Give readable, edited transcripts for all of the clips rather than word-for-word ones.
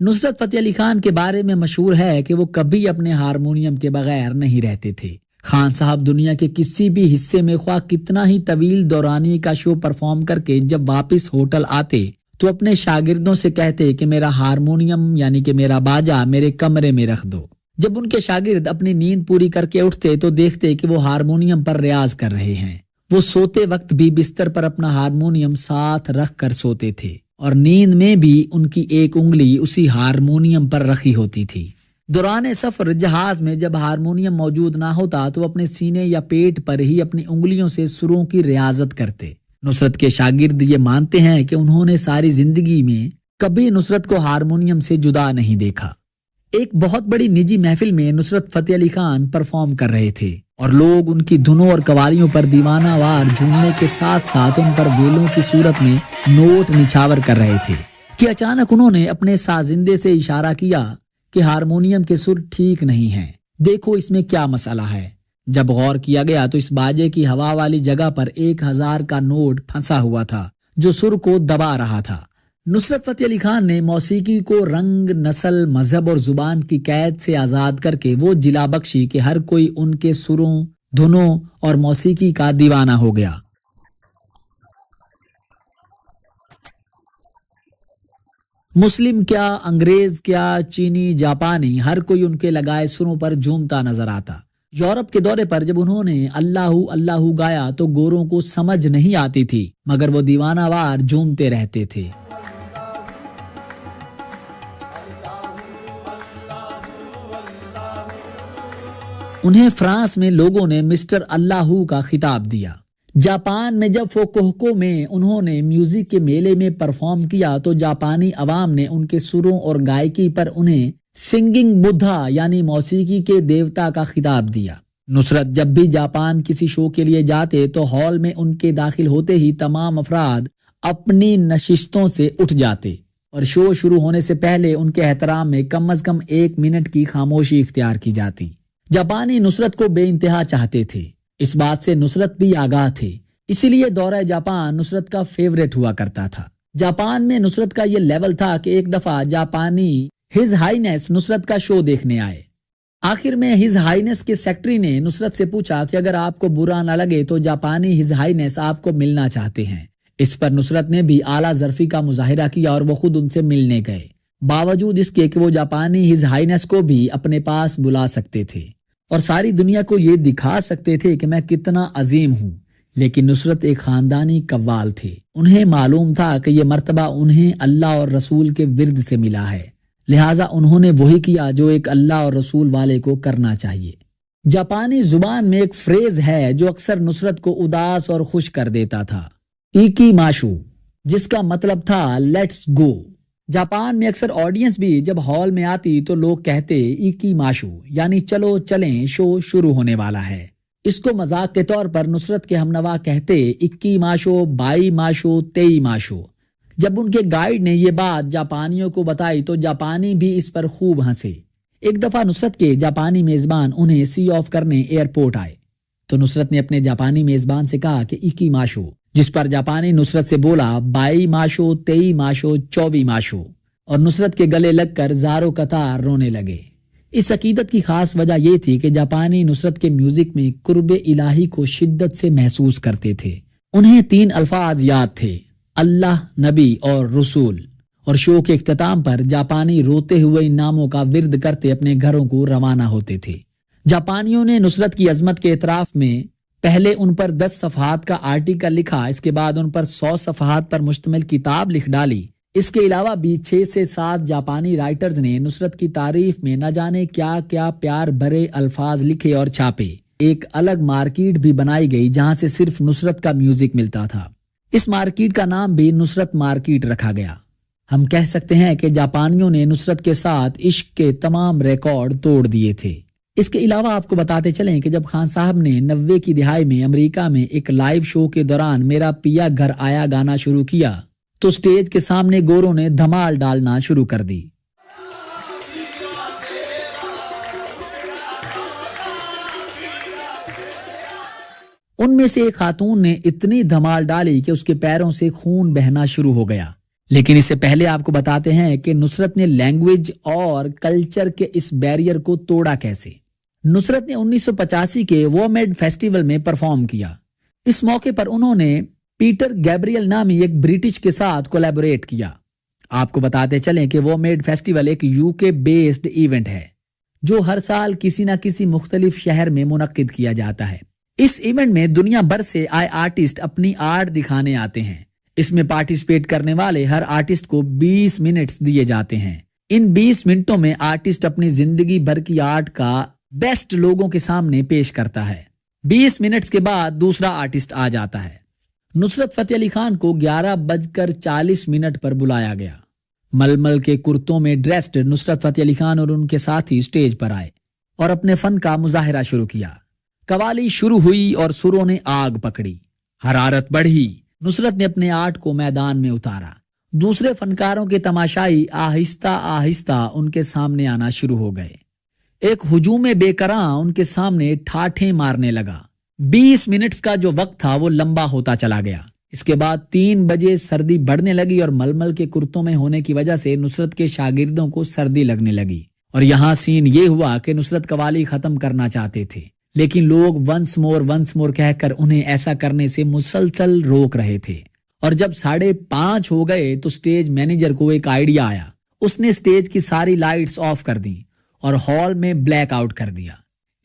نصرت فتح علی خان کے بارے میں مشہور ہے کہ وہ کبھی اپنے ہارمونیم کے بغیر نہیں رہتے تھے۔ خان صاحب دنیا کے کسی بھی حصے میں خواہ کتنا ہی طویل دورانی کا شو پرفارم کر کے جب واپس ہوٹل آتے تو اپنے شاگردوں سے کہتے کہ میرا ہارمونیم یعنی کہ میرا باجا میرے کمرے میں رکھ دو۔ جب ان کے شاگرد اپنی نیند پوری کر کے اٹھتے تو دیکھتے کہ وہ ہارمونیم پر ریاض کر رہے ہیں۔ وہ سوتے وقت بھی بستر پر اپنا ہارمونیم ساتھ رکھ کر سوتے تھے اور نیند میں بھی ان کی ایک انگلی اسی ہارمونیم پر رکھی ہوتی تھی۔ دوران سفر جہاز میں جب ہارمونیم موجود نہ ہوتا تو اپنے سینے یا پیٹ پر ہی اپنی انگلیوں سے سروں کی ریاضت کرتے۔ نصرت کے شاگرد یہ مانتے ہیں کہ انہوں نے ساری زندگی میں کبھی نصرت کو ہارمونیم سے جدا نہیں دیکھا۔ ایک بہت بڑی نجی محفل میں نصرت فتح علی خان پرفارم کر رہے تھے اور لوگ ان کی دھنوں اور قوالیوں پر دیوانہ وار جھومنے کے ساتھ ساتھ ان پر ویلوں کی صورت میں نوٹ نچھاور کر رہے تھے کہ اچانک انہوں نے اپنے سازندے سے اشارہ کیا کہ ہارمونیم کے سر ٹھیک نہیں ہیں، دیکھو اس میں کیا مسئلہ ہے۔ جب غور کیا گیا تو اس باجے کی ہوا والی جگہ پر 1000 کا نوٹ پھنسا ہوا تھا جو سر کو دبا رہا تھا۔ نصرت فتح علی خان نے موسیقی کو رنگ، نسل، مذہب اور زبان کی قید سے آزاد کر کے وہ جلا بخشی کہ ہر کوئی ان کے سروں، دھنوں اور موسیقی کا دیوانہ ہو گیا۔ مسلم کیا، انگریز کیا، چینی، جاپانی، ہر کوئی ان کے لگائے سروں پر جھومتا نظر آتا۔ یورپ کے دورے پر جب انہوں نے اللہ اللہ گایا تو گوروں کو سمجھ نہیں آتی تھی مگر وہ دیوانہ وار جھومتے رہتے تھے۔ انہیں فرانس میں لوگوں نے مسٹر اللہ کا خطاب دیا۔ جاپان میں جب فوکوہوکو میں انہوں نے میوزک کے میلے میں پرفارم کیا تو جاپانی عوام نے ان کے سروں اور گائیکی پر انہیں سنگنگ بدھا یعنی موسیقی کے دیوتا کا خطاب دیا۔ نصرت جب بھی جاپان کسی شو کے لیے جاتے تو ہال میں ان کے داخل ہوتے ہی تمام افراد اپنی نشستوں سے اٹھ جاتے اور شو شروع ہونے سے پہلے ان کے احترام میں کم از کم 1 منٹ کی خاموشی اختیار کی جاتی۔ جاپانی نصرت کو بے انتہا چاہتے تھے، اس بات سے نصرت بھی آگاہ تھے، اسی لیے دورہ جاپان نصرت کا فیورٹ ہوا کرتا تھا۔ جاپان میں نصرت کا یہ لیول تھا کہ ایک دفعہ جاپانی ہز ہائینس نصرت کا شو دیکھنے آئے۔ آخر میں ہز ہائینس کے سیکرٹری نے نصرت سے پوچھا کہ اگر آپ کو برا نہ لگے تو جاپانی ہز ہائینس آپ کو ملنا چاہتے ہیں۔ اس پر نصرت نے بھی اعلیٰ ظرفی کا مظاہرہ کیا اور وہ خود ان سے ملنے گئے، باوجود اس کے کہ وہ جاپانی ہز ہائینس کو بھی اپنے پاس بلا سکتے تھے اور ساری دنیا کو یہ دکھا سکتے تھے کہ میں کتنا عظیم ہوں، لیکن نصرت ایک خاندانی قوال تھے۔ انہیں معلوم تھا کہ یہ مرتبہ انہیں اللہ اور رسول کے ورد سے ملا ہے، لہٰذا انہوں نے وہی کیا جو ایک اللہ اور رسول والے کو کرنا چاہیے۔ جاپانی زبان میں ایک فریز ہے جو اکثر نصرت کو اداس اور خوش کر دیتا تھا، ایکی ماشو، جس کا مطلب تھا لیٹس گو۔ جاپان میں اکثر آڈینس بھی جب ہال میں آتی تو لوگ کہتے ایکی ماشو یعنی چلو چلیں، شو شروع ہونے والا ہے۔ اس کو مذاق کے طور پر نصرت کے ہمنوا کہتے اکی ماشو، بائی ماشو، تئی ماشو۔ جب ان کے گائیڈ نے یہ بات جاپانیوں کو بتائی تو جاپانی بھی اس پر خوب ہنسے۔ ایک دفعہ نصرت کے جاپانی میزبان انہیں سی آف کرنے ایئرپورٹ آئے تو نصرت نے اپنے جاپانی میزبان سے کہا کہ ایکی ماشو، جس پر جاپانی نصرت سے بولا بائی ماشو، تئی ماشو، چووی ماشو، اور نصرت کے گلے لگ کر زاروں قطار رونے لگے۔ اس عقیدت کی خاص وجہ یہ تھی کہ جاپانی نصرت کے میوزک میں قرب الہی کو شدت سے محسوس کرتے تھے۔ انہیں 3 الفاظ یاد تھے، اللہ، نبی اور رسول، اور شو کے اختتام پر جاپانی روتے ہوئے ان ناموں کا ورد کرتے اپنے گھروں کو روانہ ہوتے تھے۔ جاپانیوں نے نصرت کی عظمت کے اعتراف میں پہلے ان پر 10 صفحات کا آرٹیکل لکھا، اس کے بعد ان پر 100 صفحات پر مشتمل کتاب لکھ ڈالی۔ اس کے علاوہ بھی 6 سے 7 جاپانی رائٹرز نے نصرت کی تعریف میں نہ جانے کیا کیا پیار بھرے الفاظ لکھے اور چھاپے۔ ایک الگ مارکیٹ بھی بنائی گئی جہاں سے صرف نصرت کا میوزک ملتا تھا۔ اس مارکیٹ کا نام بھی نصرت مارکیٹ رکھا گیا۔ ہم کہہ سکتے ہیں کہ جاپانیوں نے نصرت کے ساتھ عشق کے تمام ریکارڈ توڑ دیے تھے۔ اس کے علاوہ آپ کو بتاتے چلیں کہ جب خان صاحب نے 90 کی دہائی میں امریکہ میں ایک لائیو شو کے دوران میرا پیا گھر آیا گانا شروع کیا تو سٹیج کے سامنے گوروں نے دھمال ڈالنا شروع کر دی۔ ان میں سے ایک خاتون نے اتنی دھمال ڈالی کہ اس کے پیروں سے خون بہنا شروع ہو گیا۔ لیکن اس سے پہلے آپ کو بتاتے ہیں کہ نصرت نے لینگویج اور کلچر کے اس بیریئر کو توڑا کیسے۔ نصرت نے 1985 کے وومیڈ فیسٹیول میں پرفارم کیا۔ اس موقع پر انہوں نے پیٹر گیبریل نامی ایک برٹش کے ساتھ کولیبوریٹ کیا۔ آپ کو بتاتے چلیں کہ وومیڈ فیسٹیول ایک UK بیسڈ ایونٹ ہے جو ہر سال کسی نہ کسی مختلف شہر میں منعقد کیا جاتا ہے۔ اس ایونٹ میں دنیا بھر سے آئے آرٹسٹ اپنی آرٹ دکھانے آتے ہیں۔ اس میں پارٹیسپیٹ کرنے والے ہر آرٹسٹ کو 20 منٹس دیے جاتے ہیں۔ ان 20 منٹوں میں آرٹسٹ اپنی زندگی بھر کی آرٹ کا بیسٹ لوگوں کے سامنے پیش کرتا ہے۔ 20 منٹس کے بعد دوسرا آرٹسٹ آ جاتا ہے۔ نصرت فتح علی خان کو 11:40 پر بلایا گیا۔ ململ کے کرتوں میں ڈریسڈ نصرت فتح علی خان اور ان کے ساتھی سٹیج پر آئے اور اپنے فن کا مظاہرہ شروع کیا۔ قوالی شروع ہوئی اور سروں نے آگ پکڑی، حرارت بڑھی۔ نصرت نے اپنے آرٹ کو میدان میں اتارا۔ دوسرے فنکاروں کے تماشائی آہستہ آہستہ ان کے سامنے آنا شروع ہو گئے۔ ایک ہجوم بے کراں ان کے سامنے ٹھاٹھیں مارنے لگا۔ 20 منٹس کا جو وقت تھا وہ لمبا ہوتا چلا گیا۔ اس کے بعد 3 بجے سردی بڑھنے لگی اور ململ کے کرتوں میں ہونے کی وجہ سے نصرت کے شاگردوں کو سردی لگنے لگی۔ اور یہاں سین یہ ہوا کہ نصرت قوالی ختم کرنا چاہتے تھے، لیکن لوگ ونس مور کہہ کر انہیں ایسا کرنے سے مسلسل روک رہے تھے۔ اور جب 5:30 ہو گئے تو سٹیج مینیجر کو ایک آئیڈیا آیا۔ اس نے سٹیج کی ساری لائٹس آف کر دیں اور ہال میں بلیک آؤٹ کر دیا۔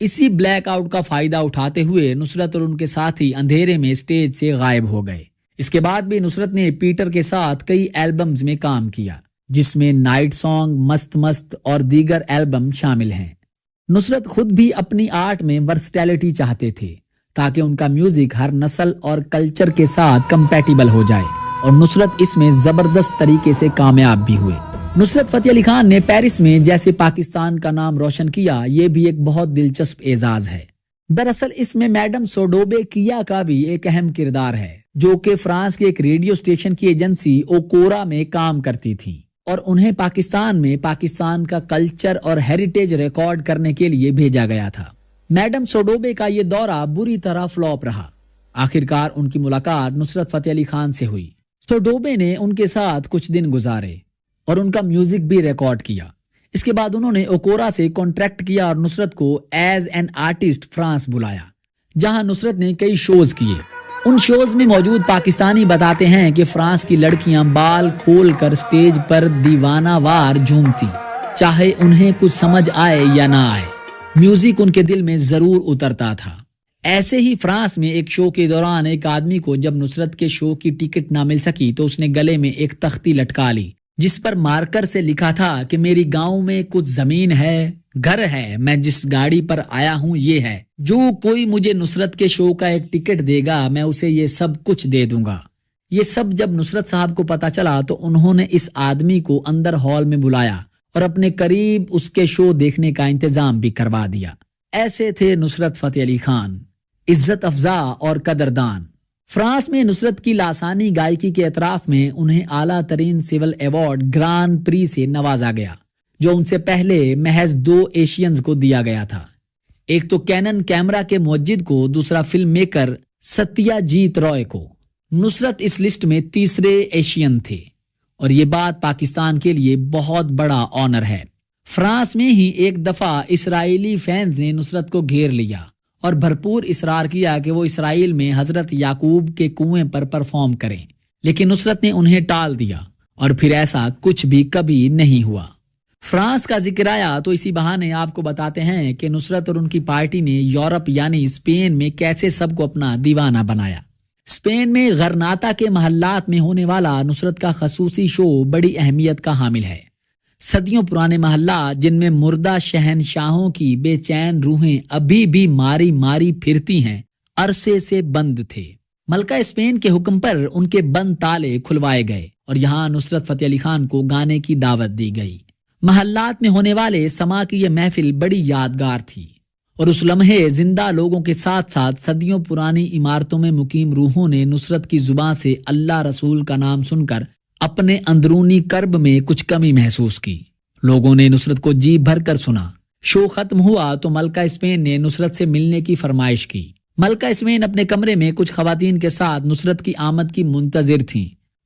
اسی بلیک آؤٹ کا فائدہ اٹھاتے ہوئے نصرت اور ان کے ساتھی اندھیرے میں سٹیج سے غائب ہو گئے۔ اس کے بعد بھی نصرت نے پیٹر کے ساتھ کئی البمز میں کام کیا، جس میں نائٹ سانگ، مست اور دیگر البم شامل ہیں۔ نصرت خود بھی اپنی آرٹ میں ورسٹیلٹی چاہتے تھے تاکہ ان کا میوزک ہر نسل اور کلچر کے ساتھ کمپیٹیبل ہو جائے، اور نصرت اس میں زبردست طریقے سے کامیاب بھی ہوئے۔ نصرت فتح علی خان نے پیرس میں جیسے پاکستان کا نام روشن کیا، یہ بھی ایک بہت دلچسپ اعزاز ہے۔ دراصل اس میں میڈم سوڈوبے کیا کا بھی ایک اہم کردار ہے، جو کہ فرانس کے ایک ریڈیو اسٹیشن کی ایجنسی اوکورا میں کام کرتی تھی اور انہیں پاکستان میں پاکستان کا کلچر اور ہیریٹیج ریکارڈ کرنے کے لیے بھیجا گیا تھا۔ میڈم سوڈوبے کا یہ دورہ بری طرح فلاپ رہا۔ آخرکار ان کی ملاقات نصرت فتح علی خان سے ہوئی۔ سوڈوبے نے ان کے ساتھ کچھ دن گزارے اور ان کا میوزک بھی ریکارڈ کیا۔ اس کے بعد انہوں نے اوکورا سے کانٹریکٹ کیا اور نصرت کو ایز این آرٹسٹ فرانس بلایا، جہاں نصرت نے کئی شوز کیے۔ ان شوز میں موجود پاکستانی بتاتے ہیں کہ فرانس کی لڑکیاں بال کھول کر سٹیج پر دیوانہ وار جھومتی، چاہے انہیں کچھ سمجھ آئے یا نہ آئے، میوزک ان کے دل میں ضرور اترتا تھا۔ ایسے ہی فرانس میں ایک شو کے دوران ایک آدمی کو جب نصرت کے شو کی ٹکٹ نہ مل سکی تو اس نے گلے میں ایک تختی لٹکا لی جس پر مارکر سے لکھا تھا کہ میری گاؤں میں کچھ زمین ہے، گھر ہے، میں جس گاڑی پر آیا ہوں یہ ہے، جو کوئی مجھے نصرت کے شو کا ایک ٹکٹ دے گا میں اسے یہ سب کچھ دے دوں گا۔ یہ سب جب نصرت صاحب کو پتا چلا تو انہوں نے اس آدمی کو اندر ہال میں بلایا اور اپنے قریب اس کے شو دیکھنے کا انتظام بھی کروا دیا۔ ایسے تھے نصرت فتح علی خان، عزت افزا اور قدردان۔ فرانس میں نصرت کی لاسانی گائیکی کے اعتراف میں انہیں اعلیٰ ترین سول ایوارڈ گران پری سے نوازا گیا، جو ان سے پہلے محض 2 ایشینز کو دیا گیا تھا، ایک تو کینن کیمرہ کے موجد کو، دوسرا فلم میکر ستیہ جیت رائے کو۔ نصرت اس لسٹ میں تیسرے ایشین تھے اور یہ بات پاکستان کے لیے بہت بڑا آنر ہے۔ فرانس میں ہی ایک دفعہ اسرائیلی فینز نے نصرت کو گھیر لیا اور بھرپور اصرار کیا کہ وہ اسرائیل میں حضرت یعقوب کے کنویں پر پرفارم کریں، لیکن نصرت نے انہیں ٹال دیا اور پھر ایسا کچھ بھی کبھی نہیں ہوا۔ فرانس کا ذکر آیا تو اسی بہانے آپ کو بتاتے ہیں کہ نصرت اور ان کی پارٹی نے یورپ یعنی اسپین میں کیسے سب کو اپنا دیوانہ بنایا۔ اسپین میں غرناطہ کے محلات میں ہونے والا نصرت کا خصوصی شو بڑی اہمیت کا حامل ہے۔ صدیوں پرانے محلات جن میں مردہ شہنشاہوں کی بے چین روحیں ابھی بھی ماری ماری پھرتی ہیں، عرصے سے بند تھے۔ ملکہ اسپین کے حکم پر ان کے بند تالے کھلوائے گئے اور یہاں نصرت فتح علی خان کو گانے کی دعوت دی گئی۔ محلات میں ہونے والے سما کی یہ محفل بڑی یادگار تھی اور اس لمحے زندہ لوگوں کے ساتھ ساتھ صدیوں پرانی عمارتوں میں مقیم روحوں نے نصرت کی زبان سے اللہ رسول کا نام سن کر اپنے اندرونی کرب میں کچھ کمی محسوس کی۔ لوگوں نے نصرت کو جی بھر کر سنا۔ شو ختم ہوا تو ملکہ اسپین نے نصرت سے ملنے کی فرمائش کی۔ ملکہ اسپین اپنے کمرے میں کچھ خواتین کے ساتھ نصرت کی آمد کی منتظر تھیں۔